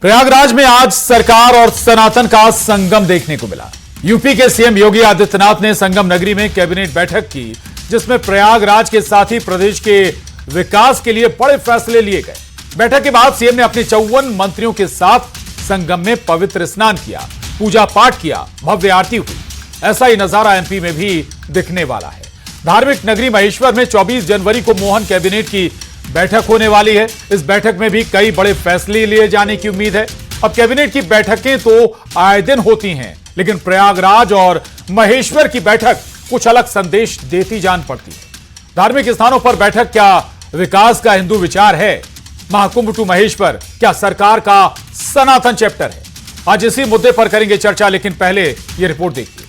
प्रयागराज में आज सरकार और सनातन का संगम देखने को मिला। यूपी के सीएम योगी आदित्यनाथ ने संगम नगरी में कैबिनेट बैठक की, जिसमें प्रयागराज के साथ ही प्रदेश के विकास के लिए बड़े फैसले लिए गए। बैठक के बाद सीएम ने अपने 54 मंत्रियों के साथ संगम में पवित्र स्नान किया, पूजा पाठ किया, भव्य आरती हुई। ऐसा ही नजारा एमपी में भी दिखने वाला है। धार्मिक नगरी महेश्वर में 24 जनवरी को मोहन कैबिनेट की बैठक होने वाली है। इस बैठक में भी कई बड़े फैसले लिए जाने की उम्मीद है। अब कैबिनेट की बैठकें तो आए दिन होती हैं, लेकिन प्रयागराज और महेश्वर की बैठक कुछ अलग संदेश देती जान पड़ती है। धार्मिक स्थानों पर बैठक क्या विकास का हिंदू विचार है? महाकुंभ टू महेश्वर क्या सरकार का सनातन चैप्टर है? आज इसी मुद्दे पर करेंगे चर्चा, लेकिन पहले यह रिपोर्ट देखिए।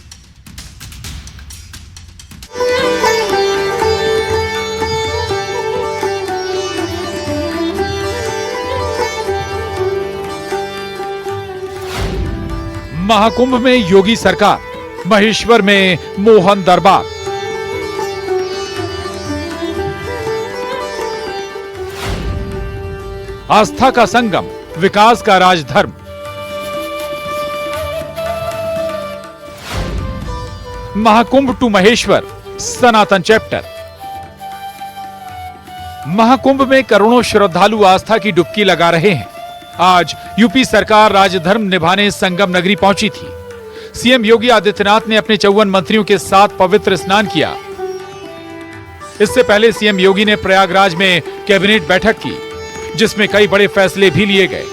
महाकुंभ में योगी सरकार, महेश्वर में मोहन दरबार। आस्था का संगम, विकास का राजधर्म। महाकुंभ टू महेश्वर, सनातन चैप्टर। महाकुंभ में करोड़ों श्रद्धालु आस्था की डुबकी लगा रहे हैं। आज यूपी सरकार राजधर्म निभाने संगम नगरी पहुंची थी। सीएम योगी आदित्यनाथ ने अपने 54 मंत्रियों के साथ पवित्र स्नान किया। इससे पहले सीएम योगी ने प्रयागराज में कैबिनेट बैठक की, जिसमें कई बड़े फैसले भी लिए गए।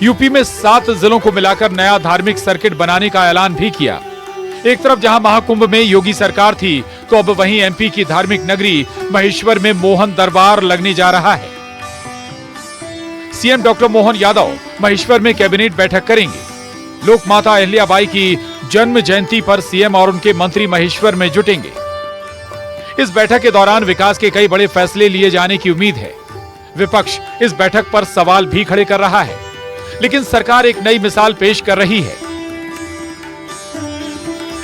यूपी में 7 जिलों को मिलाकर नया धार्मिक सर्किट बनाने का ऐलान भी किया। एक तरफ जहां महाकुंभ में योगी सरकार थी, तो अब वहीं एमपी की धार्मिक नगरी महेश्वर में मोहन दरबार लगने जा रहा है। सीएम डॉक्टर मोहन यादव महेश्वर में कैबिनेट बैठक करेंगे। लोक माता अहिल्याबाई की जन्म जयंती पर सीएम और उनके मंत्री महेश्वर में जुटेंगे। इस बैठक के दौरान विकास के कई बड़े फैसले लिए जाने की उम्मीद है। विपक्ष इस बैठक पर सवाल भी खड़े कर रहा है, लेकिन सरकार एक नई मिसाल पेश कर रही है।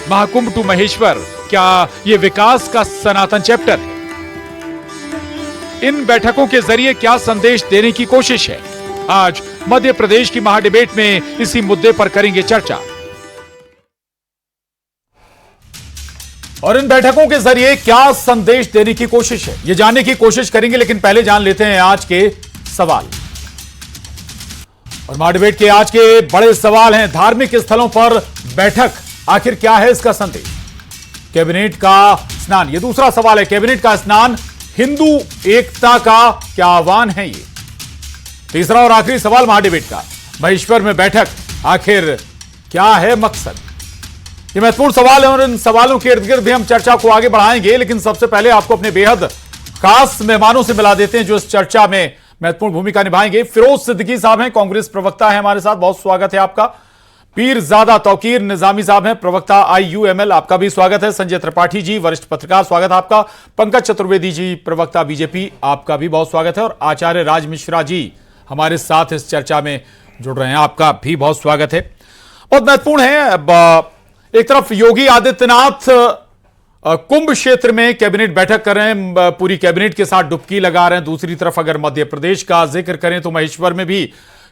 महाकुंभ टू महेश्वर क्या यह विकास का सनातन चैप्टर है? इन बैठकों के जरिए क्या संदेश देने की कोशिश है? आज मध्य प्रदेश की महाडिबेट में इसी मुद्दे पर करेंगे चर्चा। और इन बैठकों के जरिए क्या संदेश देने की कोशिश है, ये जानने की कोशिश करेंगे, लेकिन पहले जान लेते हैं आज के सवाल। और महाडिबेट के आज के बड़े सवाल हैं, धार्मिक स्थलों पर बैठक, आखिर क्या है इसका संदेश? कैबिनेट का स्नान, यह दूसरा सवाल है। कैबिनेट का स्नान हिंदू एकता का क्या आह्वान है? ये तीसरा और आखिरी सवाल महाडिबेट का, महेश्वर में बैठक, आखिर क्या है मकसद? ये महत्वपूर्ण सवाल है और इन सवालों के इर्द गिर्द भी हम चर्चा को आगे बढ़ाएंगे, लेकिन सबसे पहले आपको अपने बेहद खास मेहमानों से मिला देते हैं जो इस चर्चा में महत्वपूर्ण भूमिका निभाएंगे। फिरोज सिद्दीकी साहब हैं, कांग्रेस प्रवक्ता है हमारे साथ, बहुत स्वागत है आपका। पीरजादा तौकीर निजामी साहब हैं, प्रवक्ता IUML, आपका भी स्वागत है। संजय त्रिपाठी जी, वरिष्ठ पत्रकार, स्वागत है आपका। पंकज चतुर्वेदी जी, प्रवक्ता BJP, आपका भी बहुत स्वागत है। और आचार्य राज मिश्रा जी हमारे साथ इस चर्चा में जुड़ रहे हैं, आपका भी बहुत स्वागत है। बहुत महत्वपूर्ण है, एक तरफ योगी आदित्यनाथ कुंभ क्षेत्र में कैबिनेट बैठक कर रहे हैं, पूरी कैबिनेट के साथ डुबकी लगा रहे हैं। दूसरी तरफ अगर मध्य प्रदेश का जिक्र करें तो महेश्वर में भी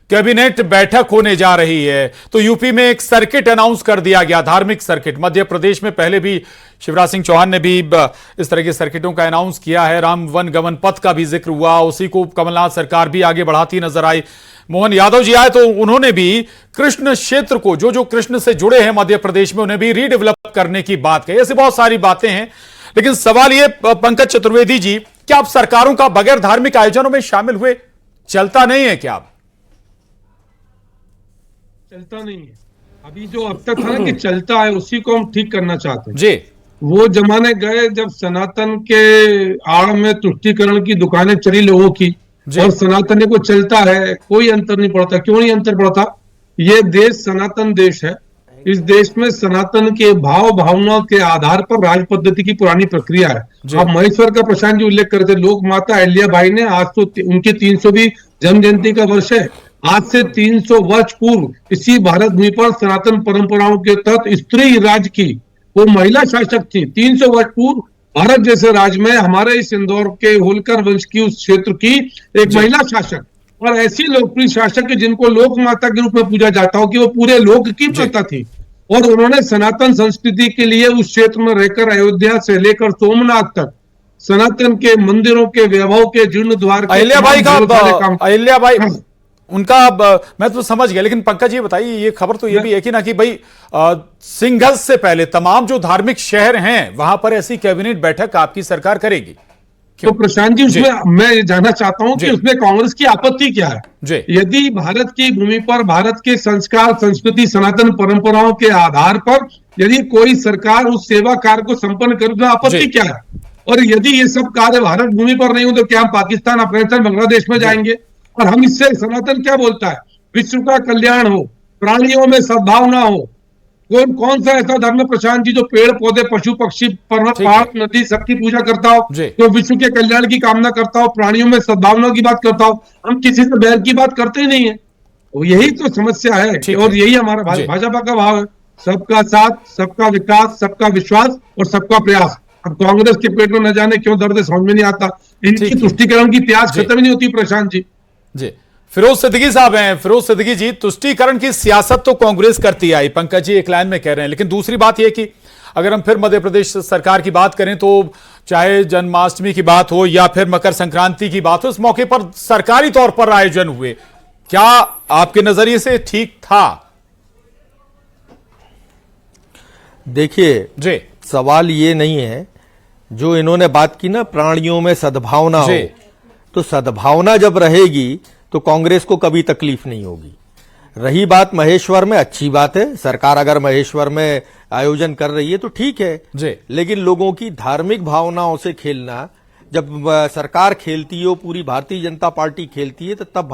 कैबिनेट बैठक होने जा रही है। तो यूपी में एक सर्किट अनाउंस कर दिया गया, धार्मिक सर्किट। मध्य प्रदेश में पहले भी शिवराज सिंह चौहान ने भी इस तरह के सर्किटों का अनाउंस किया है। राम वन गमन पथ का भी जिक्र हुआ, उसी को कमलनाथ सरकार भी आगे बढ़ाती नजर आई। मोहन यादव जी आए तो उन्होंने भी कृष्ण क्षेत्र को, जो कृष्ण से जुड़े हैं मध्य प्रदेश में, उन्हें भी रीडेवलप करने की बात कही। ऐसी बहुत सारी बातें हैं, लेकिन सवाल ये, पंकज चतुर्वेदी जी, क्या आप सरकारों का बगैर धार्मिक आयोजनों में शामिल हुए चलता नहीं है क्या? चलता नहीं है। अभी जो अब तक था ना कि चलता है, उसी को हम ठीक करना चाहते हैं जी। वो जमाने गए जब सनातन के आड़ में तुष्टीकरण की दुकानें चली लोगों की, और सनातन को चलता है, कोई अंतर नहीं पड़ता। क्यों नहीं अंतर पड़ता? ये देश सनातन देश है। इस देश में सनातन के भाव भावना के आधार पर राज पद्धति की पुरानी प्रक्रिया है। अब महेश्वर का प्रशांत जी उल्लेख करते, लोक माता अहिल्याबाई ने, आज तो उनकी 300वीं जन्म जयंती का वर्ष है। आज से 300 वर्ष पूर्व इसी भारत भूमि पर सनातन परंपराओं के तहत स्त्री राज की, वो महिला शासक थी। 300 वर्ष पूर्व भारत जैसे राज्य में हमारे इस इंदौर के होलकर वंश की उस क्षेत्र की एक महिला शासक, और ऐसी लोकप्रिय शासक के जिनको लोक माता के रूप में पूजा जाता हो कि वो पूरे लोक की माता थी, और उन्होंने सनातन संस्कृति के लिए उस क्षेत्र में रहकर अयोध्या से लेकर सोमनाथ तक सनातन के मंदिरों के वैभव के जीर्णोद्धार के अहिल्याबाई का काम। अहिल्याबाई हाँ। उनका मैं तो समझ गया, लेकिन पंकज ये बताइए, ये खबर तो ये भी है कि ना कि भाई सिंघल से पहले तमाम जो धार्मिक शहर हैं वहां पर ऐसी कैबिनेट बैठक आपकी सरकार करेगी? तो प्रशांत जी, उसमें मैं ये जानना चाहता हूं कि उसमें कांग्रेस की आपत्ति क्या है? यदि भारत की भूमि पर भारत के संस्कार, संस्कृति, सनातन परंपराओं के आधार पर यदि कोई सरकार उस सेवा कार्य को संपन्न करे तो आपत्ति क्या है? और यदि ये सब कार्य भारत भूमि पर नहीं हो तो क्या हम पाकिस्तान, अफगानिस्तान, बांग्लादेश में जाएंगे? और हम इससे सनातन क्या बोलता है? विश्व का कल्याण हो, प्राणियों में सद्भावना हो। कौन सा ऐसा धर्म है प्रशांत जी जो पेड़ पौधे, पशु पक्षी, पर्वत, पहाड़, नदी सबकी पूजा करता हो, जो विश्व के कल्याण की कामना करता हो, प्राणियों में सद्भावना की बात करता हो? हम किसी से बैर की बात करते ही नहीं है। तो यही तो समस्या है और यही हमारा भाजपा का भाव है, सबका साथ, सबका विकास, सबका विश्वास और सबका प्रयास। अब कांग्रेस के पेट में न जाने क्यों दर्द है, समझ में नहीं आता। इनकी तुष्टीकरण की प्यास खत्म नहीं होती प्रशांत जी। फिरोज सिद्दीकी साहब हैं। फिरोज सिद्दीकी जी, तुष्टीकरण की सियासत तो कांग्रेस करती आई, पंकज जी एक लाइन में कह रहे हैं, लेकिन दूसरी बात यह कि अगर हम फिर मध्य प्रदेश सरकार की बात करें तो चाहे जन्माष्टमी की बात हो या फिर मकर संक्रांति की बात हो, इस मौके पर सरकारी तौर पर आयोजन हुए, क्या आपके नजरिए से ठीक था? देखिए जी, सवाल ये नहीं है जो इन्होंने बात की ना, प्राणियों में सद्भावना हो, तो सद्भावना जब रहेगी तो कांग्रेस को कभी तकलीफ नहीं होगी। रही बात महेश्वर में, अच्छी बात है, सरकार अगर महेश्वर में आयोजन कर रही है तो ठीक है, लेकिन लोगों की धार्मिक भावनाओं से खेलना, जब सरकार खेलती है, पूरी भारतीय जनता पार्टी खेलती है, तो तब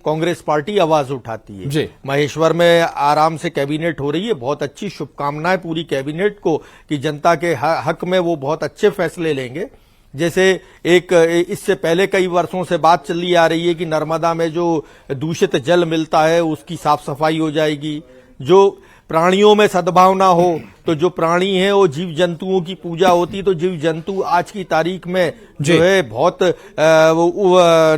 कांग्रेस पार्टी आवाज उठाती है। महेश्वर में आराम से कैबिनेट हो रही है, बहुत अच्छी शुभकामनाएं पूरी कैबिनेट को कि जनता के हक में वो बहुत अच्छे फैसले लेंगे। जैसे एक इससे पहले कई वर्षों से बात चली आ रही है कि नर्मदा में जो दूषित जल मिलता है उसकी साफ सफाई हो जाएगी, जो प्राणियों में सद्भावना हो, तो जो प्राणी है वो जीव जंतुओं की पूजा होती, तो जीव जंतु आज की तारीख में जो है बहुत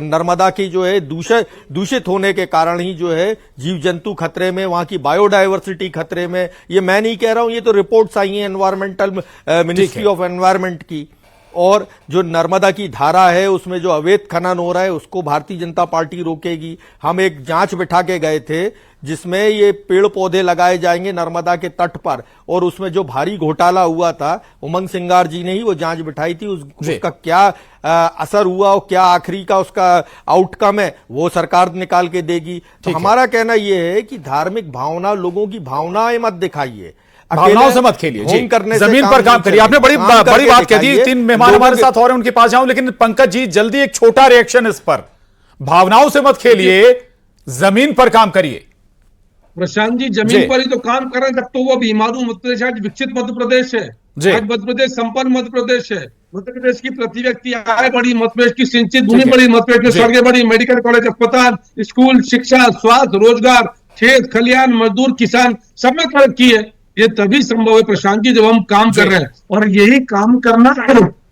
नर्मदा की जो है दूषित होने के कारण ही जो है जीव जंतु खतरे में, वहां की बायोडायवर्सिटी खतरे में। ये मैं नहीं कह रहा हूं, ये तो रिपोर्ट्स आई हैं एनवायरमेंटल मिनिस्ट्री ऑफ एनवायरमेंट की। और जो नर्मदा की धारा है उसमें जो अवैध खनन हो रहा है उसको भारतीय जनता पार्टी रोकेगी। हम एक जांच बिठा के गए थे जिसमें ये पेड़ पौधे लगाए जाएंगे नर्मदा के तट पर, और उसमें जो भारी घोटाला हुआ था उमंग सिंगार जी ने ही वो जांच बिठाई थी, उसका क्या असर हुआ और क्या आखिरी का उसका आउटकम है वो सरकार निकाल के देगी। तो हमारा कहना यह है कि धार्मिक भावना, लोगों की भावनाएं मत दिखाइए, भावनाओं से मत खेलिए, जमीन पर काम करिए। आपने बड़ी बात कह दी। 3 मेहमान हमारे साथ और हैं, उनके पास जाऊं, लेकिन पंकज जी जल्दी एक छोटा रिएक्शन इस पर। भावनाओं से मत खेलिए, जमीन पर काम करिए। प्रशांत जी, जमीन पर ही तो काम कर रहे हैं, जब तो वो बीमारू मध्य प्रदेश आज विकसित मध्य प्रदेश है, आज मध्य प्रदेश संपन्न मध्य प्रदेश है। मध्य प्रदेश की प्रति व्यक्ति आय बड़ी, मध्य प्रदेश की सिंचित भूमि बड़ी, मध्य प्रदेश में सड़कें बड़ी, मेडिकल कॉलेज, अस्पताल, स्कूल, शिक्षा, स्वास्थ्य, रोजगार, खेत खलियान, मजदूर, किसान, सब में तरक्की है। ये तभी संभव है प्रशांत जी जब हम काम कर रहे हैं, और यही काम करना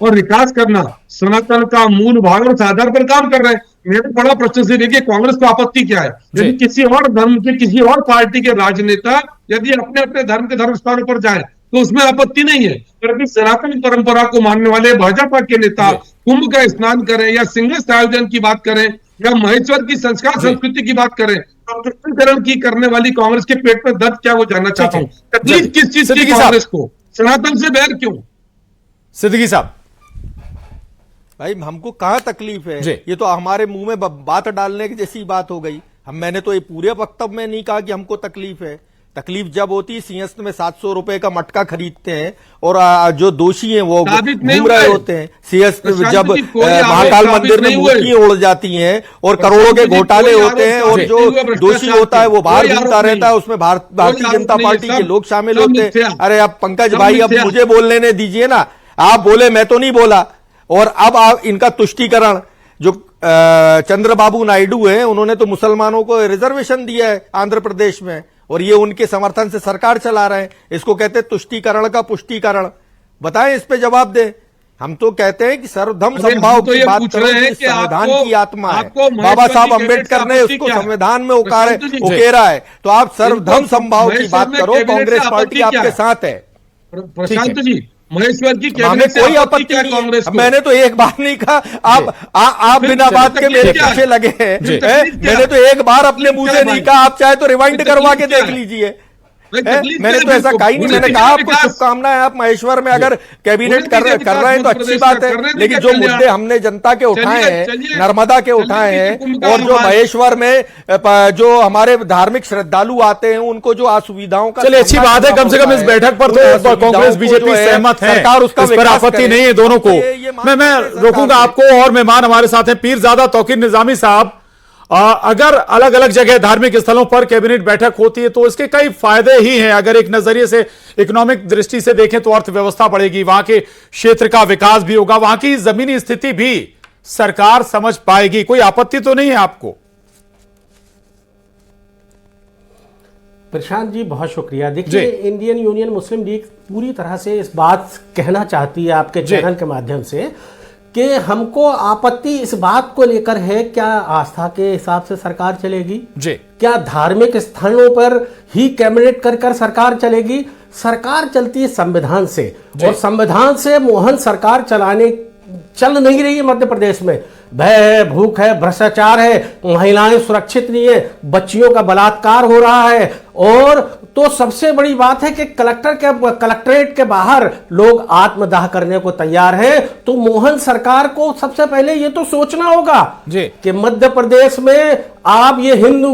और विकास करना सनातन का मूल भाग और आधार पर काम कर रहे हैं। मेरा बड़ा प्रश्न से देखिए, कांग्रेस को आपत्ति क्या है? यदि किसी और धर्म के, किसी और पार्टी के राजनेता यदि अपने अपने धर्म के धर्म स्थानों पर जाए तो उसमें आपत्ति नहीं है, पर सनातन परंपरा को मानने वाले भाजपा के नेता कुंभ का स्नान करें या सिंहस्थ आयोजन की बात करें या महेश्वर की संस्कार संस्कृति की बात करें, तुष्टीकरण की करने वाली कांग्रेस के पेट में दर्द क्या, वो जानना चाहता हूं। तकलीफ किस चीज की कांग्रेस को? सनातन से बैर क्यों? सिद्दीकी साहब, भाई हमको कहां तकलीफ है? ये तो हमारे मुंह में बात डालने की जैसी बात हो गई। मैंने तो ये पूरे वक्तव्य में नहीं कहा कि हमको तकलीफ है। तकलीफ जब होती है सिंहस्थ में 700 रुपए का मटका खरीदते हैं और जो दोषी हैं वो घूम रहे होते हैं। सिंहस्थ जब महाकाल मंदिर में मूर्तियां उड़ जाती हैं और करोड़ों के घोटाले होते हैं और जो दोषी होता है वो बाहर घूमता रहता है, उसमें भारतीय जनता पार्टी के लोग शामिल होते हैं। अरे अब पंकज भाई, अब मुझे बोलने दीजिए ना, आप बोले, मैं तो नहीं बोला। और अब आप इनका तुष्टीकरण, जो चंद्रबाबू नायडू हैं उन्होंने तो मुसलमानों को रिजर्वेशन दिया है आंध्र प्रदेश में, और ये उनके समर्थन से सरकार चला रहे हैं। इसको कहते हैं तुष्टीकरण का पुष्टीकरण। बताएं, इस पे जवाब दें। हम तो कहते हैं कि सर्वधर्म अरे हम संभाव तो की ये बात पूछ करो रहे हैं कि कि संविधान आपको- की आत्मा है। आपको महेश्वर बाबा जी साहब कैबिनेट अम्बेडकर से ने आपत्ति उसको क्या है? संविधान में प्रशांत जी, उकेरा है, तो आप सर्वधर्म इनको संभाव की महेश्वर बात में करो, कैबिनेट से कांग्रेस आपत्ति पार्टी क्या आपके है? साथ है। प्रशांत जी, महेश्वर जी हमें कैबिनेट से कोई आपत्ति आपत्ति क्या है नहीं है। कांग्रेस को? मैंने तो एक बार नहीं कहा, आप फिर बिना बात के तकलीफ मेरे क्या है? पीछे लगे हैं। फिर तकलीफ क्या मैंने तो एक बार अपने तकलीफ मुंह क्या से है नहीं भाई? कहा, आप चाहे तो रिवाइंड फिर करवा तकलीफ के क्या देख है? लीजिए। भाई तकलीफ मैंने क्या तो है? ऐसा कहा ही नहीं, मैंने कहा आपको शुभकामनाएं, आप महेश्वर में अगर कैबिनेट कर रहे हैं तो अच्छी बात है, लेकिन जो मुद्दे हमने जनता के उठाए हैं, नर्मदा के उठाए हैं, और जो महेश्वर में जो हमारे धार्मिक श्रद्धालु आते हैं उनको जो असुविधाओं का, चलिए अच्छी बात है, कम से कम इस बैठक पर तो कांग्रेस बीजेपी सहमत है, सरकार उसका इस पर आपत्ति नहीं है दोनों को। मैं रोकूंगा आपको, और मेहमान हमारे साथ हैं पीरजादा तौकीर निजामी साहब। अगर अलग अलग जगह धार्मिक स्थलों पर कैबिनेट बैठक होती है तो इसके कई फायदे ही हैं। अगर एक नजरिए से इकोनॉमिक दृष्टि से देखें तो अर्थव्यवस्था बढ़ेगी, वहां के क्षेत्र का विकास भी होगा, वहां की जमीनी स्थिति भी सरकार समझ पाएगी। कोई आपत्ति तो नहीं है आपको? प्रशांत जी बहुत शुक्रिया। देखिए, इंडियन यूनियन मुस्लिम लीग पूरी तरह से इस बात कहना चाहती है आपके चैनल के माध्यम से कि हमको आपत्ति इस बात को लेकर है, क्या आस्था के हिसाब से सरकार चलेगी जी, क्या धार्मिक स्थलों पर ही कैबिनेट कर कर सरकार चलेगी? सरकार चलती है संविधान से, और संविधान से मोहन सरकार चल नहीं रही है मध्य प्रदेश में। भय है, भूख है, भ्रष्टाचार है, महिलाएं सुरक्षित नहीं है, बच्चियों का बलात्कार हो रहा है, और तो सबसे बड़ी बात है कि कलेक्ट्रेट के बाहर लोग आत्मदाह करने को तैयार हैं। तो मोहन सरकार को सबसे पहले ये तो सोचना होगा कि मध्य प्रदेश में आप ये हिंदू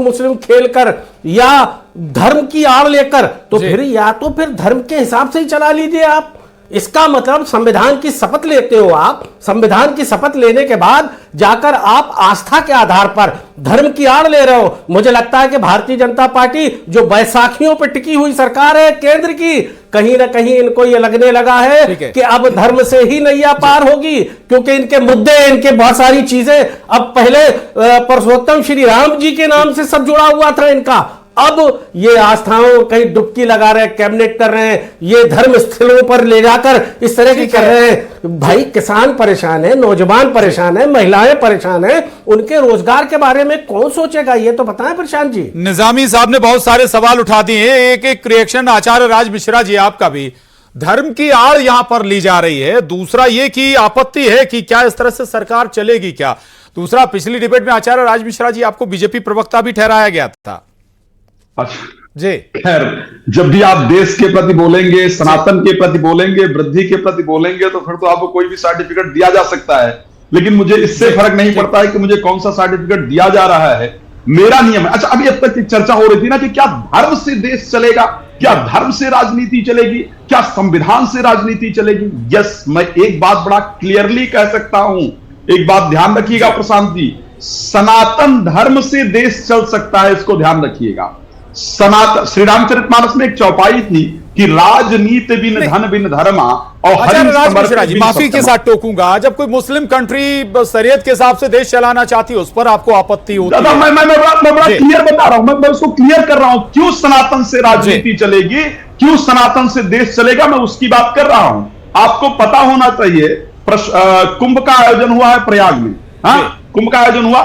मुस्लिम खेलकर या धर्म की आड़ लेकर, तो फिर या तो फिर धर्म के हिसाब से ही चला लीजिए आप। इसका मतलब संविधान की शपथ लेते हो आप, संविधान की शपथ लेने के बाद जाकर आप आस्था के आधार पर धर्म की आड़ ले रहे हो। मुझे लगता है कि भारतीय जनता पार्टी जो बैसाखियों पर टिकी हुई सरकार है केंद्र की, कहीं ना कहीं इनको ये लगने लगा है कि अब धर्म से ही नैया पार होगी, क्योंकि इनके मुद्दे, इनके बहुत सारी चीजें, अब पहले पुरुषोत्तम श्री राम जी के नाम से सब जुड़ा हुआ था इनका, अब ये आस्थाओं कहीं डुबकी लगा रहे हैं, कैबिनेट कर रहे हैं, ये धर्म स्थलों पर ले जाकर इस तरह की कर रहे हैं। भाई किसान परेशान है, नौजवान परेशान है, महिलाएं परेशान है, उनके रोजगार के बारे में कौन सोचेगा, ये तो बताएं प्रशांत जी। निजामी साहब ने बहुत सारे सवाल उठा दिए हैं, एक एक रिएक्शन आचार्य राज मिश्रा जी आपका भी। धर्म की आड़ यहां पर ली जा रही है, दूसरा ये कि आपत्ति है कि क्या इस तरह से सरकार चलेगी क्या। दूसरा, पिछली डिबेट में आचार्य राज मिश्रा जी आपको बीजेपी प्रवक्ता भी ठहराया गया था जी। खैर, जब भी आप देश के प्रति बोलेंगे, सनातन के प्रति बोलेंगे, वृद्धि के प्रति बोलेंगे, तो फिर तो आपको कोई भी सर्टिफिकेट दिया जा सकता है, लेकिन मुझे इससे फर्क नहीं पड़ता है कि मुझे कौन सा सर्टिफिकेट दिया जा रहा है। मेरा नियम है। अच्छा, अभी अब तक चर्चा हो रही थी ना कि क्या धर्म से देश चलेगा, क्या धर्म से राजनीति चलेगी, क्या संविधान से राजनीति चलेगी? यस, मैं एक बात बड़ा क्लियरली कह सकता हूं, एक बात ध्यान रखिएगा प्रशांत जी, सनातन धर्म से देश चल सकता है, इसको ध्यान रखिएगा। सनातन श्री रामचरितमानस में एक चौपाई थी कि राजनीति बिन धन बिन धर्मा और माफी के साथ टोकूंगा, जब कोई मुस्लिम कंट्री शरीयत के हिसाब से देश चलाना चाहती है उस पर आपको आपत्ति होती है। मैं बड़ा क्लियर बता रहा हूं, मैं उसको क्लियर कर रहा हूं, क्यों सनातन से राजनीति चलेगी, क्यों सनातन से देश चलेगा, मैं उसकी बात कर रहा हूं। आपको पता होना चाहिए, कुंभ का आयोजन हुआ है प्रयाग में, कुंभ का आयोजन हुआ,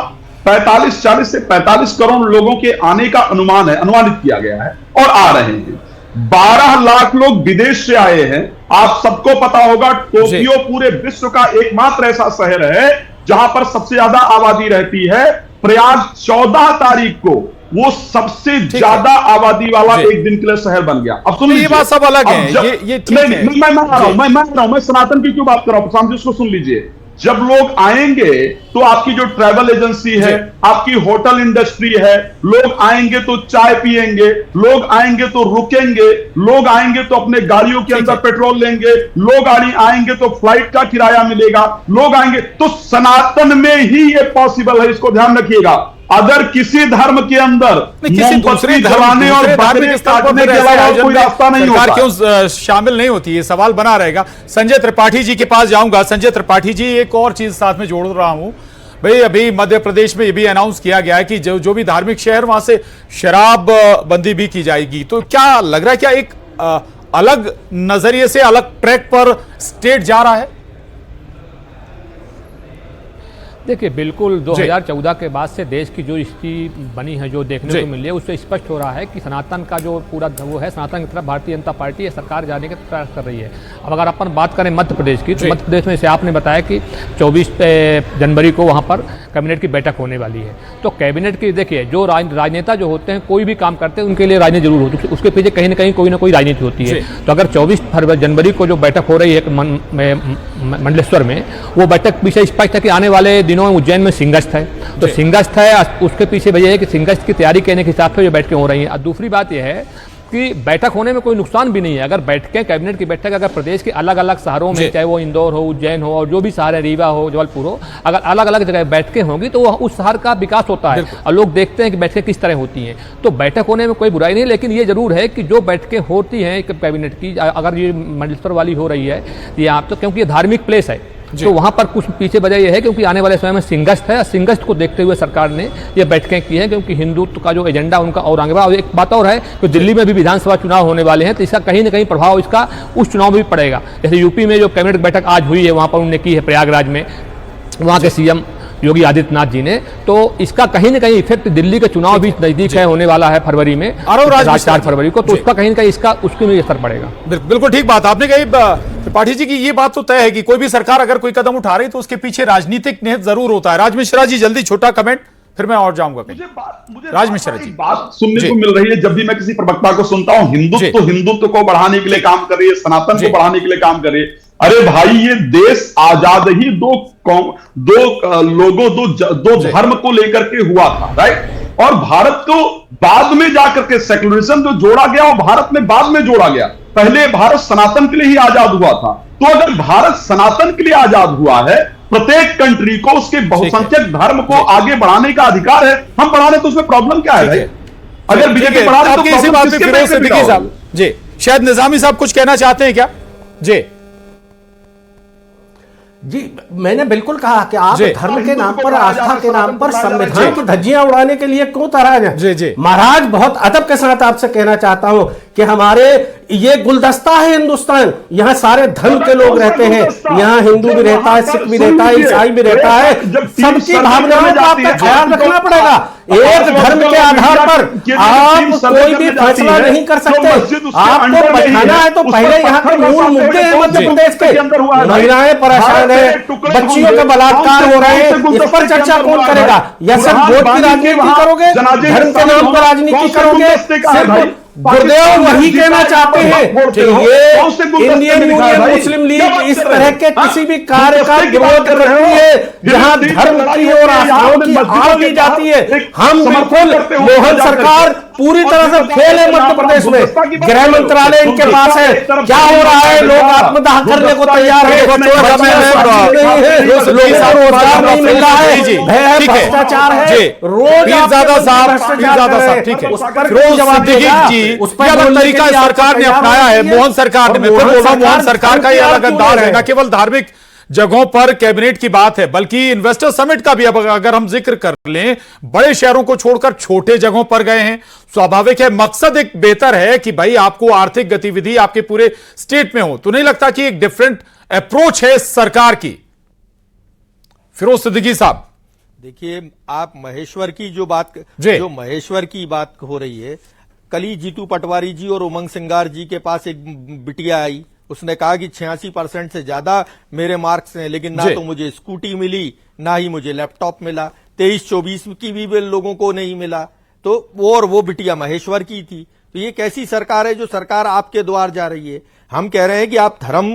40 से 45 करोड़ लोगों के आने का अनुमान है, अनुमानित किया गया है, और आ रहे हैं। 12 लाख लोग विदेश से आए हैं। आप सबको पता होगा टोक्यो पूरे विश्व का एकमात्र ऐसा शहर है जहां पर सबसे ज्यादा आबादी रहती है। प्रयाग 14 तारीख को वो सबसे ज्यादा आबादी वाला एक दिन के लिए शहर बन गया। अब सुन लीजिए, ये बात सब अलग है, ये ठीक है। मैं सनातन की क्यों बात कर रहा हूं, प्रशांत जी उसको सुन लीजिए। जब लोग आएंगे तो आपकी जो ट्रैवल एजेंसी है, आपकी होटल इंडस्ट्री है, लोग आएंगे तो चाय पिएंगे, लोग आएंगे तो रुकेंगे, लोग आएंगे तो अपने गाड़ियों के अंदर पेट्रोल लेंगे, लोग आएंगे तो फ्लाइट का किराया मिलेगा, लोग आएंगे तो सनातन में ही ये पॉसिबल है, इसको ध्यान रखिएगा। अगर किसी धर्म के अंदर किसी दूसरे जलाने और बकरे काटने के अलावा कोई रास्ता नहीं होता, क्यों शामिल नहीं होती, ये सवाल बना रहेगा। संजय त्रिपाठी जी के पास जाऊंगा। संजय त्रिपाठी जी, एक और चीज साथ में जोड़ रहा हूं भाई, अभी मध्य प्रदेश में ये भी अनाउंस किया गया है कि जो भी धार्मिक शहर वहां से शराब बंदी भी की जाएगी, तो क्या लग रहा है क्या एक अलग नजरिए से, अलग ट्रैक पर स्टेट जा रहा है? देखिए, बिल्कुल 2014 के बाद से देश की जो स्थिति बनी है, जो देखने को मिल रही है, उससे स्पष्ट हो रहा है कि सनातन का जो पूरा वो है, सनातन की तरफ भारतीय जनता पार्टी सरकार जाने का प्रयास कर रही है। अब अगर अपन बात करें मध्य प्रदेश की, तो मध्य प्रदेश में जैसे आपने बताया कि 24 जनवरी को वहाँ पर कैबिनेट की बैठक होने वाली है। तो कैबिनेट की देखिए, जो राजनेता जो होते हैं, कोई भी काम करते हैं, उनके लिए राजनीति जरूर होती है, उसके पीछे कहीं ना कहीं कोई ना कोई राजनीति होती है। तो अगर 24 जनवरी को जो बैठक हो रही है मंडलेश्वर में, वो बैठक पीछे स्पष्ट है कि आने वाले दिनों में उज्जैन में सिंहस्थ है, तो सिंहस्थ है, उसके पीछे वजह है कि सिंहस्थ की तैयारी करने के हिसाब से ये बैठकें हो रही हैं। और दूसरी बात यह है कि बैठक होने में कोई नुकसान भी नहीं है। अगर बैठकें, कैबिनेट की बैठक अगर प्रदेश के अलग अलग शहरों में, चाहे वो इंदौर हो, उज्जैन हो, और जो भी शहर है, रीवा हो, जबलपुर हो, अगर अलग अलग जगह बैठकें होंगी तो उस शहर का विकास होता है और लोग देखते हैं कि बैठकें किस तरह होती हैं। तो बैठक होने में कोई बुराई नहीं, लेकिन ये जरूर है कि जो बैठकें होती हैं कैबिनेट की, अगर ये मंडलेश्वर वाली हो रही है या तो क्योंकि ये धार्मिक प्लेस है, तो वहां पर कुछ पीछे वजह यह है क्योंकि आने वाले समय में सिंहस्थ है, सिंहस्थ को देखते हुए सरकार ने ये बैठकें की है, क्योंकि हिंदुत्व का जो एजेंडा उनका और आगे बढ़ा। और एक बात और है कि दिल्ली में भी विधानसभा चुनाव होने वाले हैं, तो इसका कहीं ना कहीं प्रभाव इसका उस चुनाव में भी पड़ेगा। जैसे यूपी में जो कैबिनेट बैठक आज हुई है, वहां पर उन्होंने की है प्रयागराज में, वहां के सीएम योगी आदित्यनाथ जी ने, तो इसका कहीं ना कहीं इफेक्ट दिल्ली का चुनाव भी नजदीक है, होने वाला है फरवरी में, 4 फरवरी को, तो उसका कहीं ना कहीं इसका उसके में असर पड़ेगा। बिल्कुल ठीक बात आपने कही त्रिपाठी जी की। ये बात तो तय है कि कोई भी सरकार अगर कोई कदम उठा रही तो उसके पीछे राजनीतिक निहित जरूर होता है। राज मिश्रा जी, जल्दी छोटा कमेंट, फिर मैं और जाऊंगा। राज मिश्रा जी, बात सुनने को मिल रही है जब भी मैं किसी प्रवक्ता को सुनता हूं, हिंदुत्व को बढ़ाने के लिए काम कर रही है, सनातन को बढ़ाने के लिए काम कर रही है। अरे भाई, ये देश आजाद ही दो धर्म को लेकर के हुआ था, राइट? और भारत को बाद में जाकर के सेक्युलरिज्म जो जोड़ा गया, वो भारत में बाद में जोड़ा गया। पहले भारत सनातन के लिए ही आजाद हुआ था। तो अगर भारत सनातन के लिए आजाद हुआ है, प्रत्येक कंट्री को उसके बहुसंख्यक धर्म को आगे बढ़ाने का अधिकार है, हम बढ़ाने तो उसमें प्रॉब्लम क्या है भाई? अगर बीजेपी बढ़ा रही तो प्रॉब्लम किसके पे साहब? जी, शायद निजामी साहब कुछ कहना चाहते हैं क्या? जी, मैंने बिल्कुल कहा कि आप धर्म के नाम पर, आस्था के नाम पर संविधान की धज्जियां उड़ाने के लिए क्यों तैयार हैं? महाराज, बहुत अदब के साथ आपसे कहना चाहता हूं कि हमारे ये गुलदस्ता है हिंदुस्तान, यहाँ सारे धर्म के लोग रहते हैं, यहाँ हिंदू भी रहता है, सिख भी रहता है, ईसाई भी रहता है, सबकी भावनाओं का आपका ख्याल रखना पड़ेगा। एक धर्म के आधार पर आप कोई भी फैसला नहीं कर सकते। आपको बैठाना है तो पहले यहाँ के मूल मुद्दे हैं मध्य प्रदेश के, महिलाएं परेशान है, बच्चियों का बलात्कार हो रहे हैं, इस पर चर्चा कौन करेगा? या सिर्फ वोट की राजनीति करोगे, धर्म के नाम पर राजनीति करोगे? सिर्फ गुरुदेव वही कहना चाहते हैं कि ये इंडियन यूनियन मुस्लिम लीग इस तरह के किसी भी कार्य का विरोध करती है जहां धर्म की और आस्थाओं की आड़ ली जाती है। हम बिल्कुल, मोहन सरकार पूरी तरह से फेल है मध्य प्रदेश में, गृह मंत्रालय इनके पास है, क्या हो रहा है? लोग आत्मदाह करने को तैयार है, रोजगार नहीं मिल रहा है, भ्रष्टाचार है, रोज ठीक है। उस पर अलग तरीका सरकार ने अपनाया है, मोहन सरकार ने, मैं फिर बोल रहा हूं, मोहन सरकार का ये अलग अंदाज है। न केवल धार्मिक जगहों पर कैबिनेट की बात है, बल्कि इन्वेस्टर समिट का भी अब अगर हम जिक्र कर लें, बड़े शहरों को छोड़कर छोटे जगहों पर गए हैं। स्वाभाविक है, मकसद एक बेहतर है कि भाई आपको आर्थिक गतिविधि आपके पूरे स्टेट में हो। तो नहीं लगता कि एक डिफरेंट अप्रोच है सरकार की? फिरोज सिद्दीकी साहब, देखिए, आप महेश्वर की जो महेश्वर की बात हो रही है, कल ही जीतू पटवारी जी और उमंग सिंगार जी के पास एक बिटिया आई, उसने कहा कि 86% से ज्यादा मेरे मार्क्स हैं, लेकिन ना तो मुझे स्कूटी मिली, ना ही मुझे लैपटॉप मिला। 23-24 की भी लोगों को नहीं मिला, तो वो बिटिया महेश्वर की थी। तो ये कैसी सरकार है जो सरकार आपके द्वार जा रही है? हम कह रहे हैं कि आप धर्म,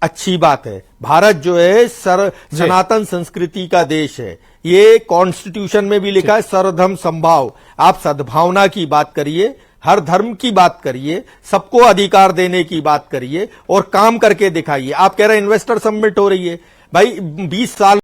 अच्छी बात है, भारत जो है सनातन संस्कृति का देश है, ये कॉन्स्टिट्यूशन में भी लिखा है सर्वधर्म समभाव। आप सद्भावना की बात करिए, हर धर्म की बात करिए, सबको अधिकार देने की बात करिए और काम करके दिखाइए। आप कह रहे हैं इन्वेस्टर समिट हो रही है, भाई 20 साल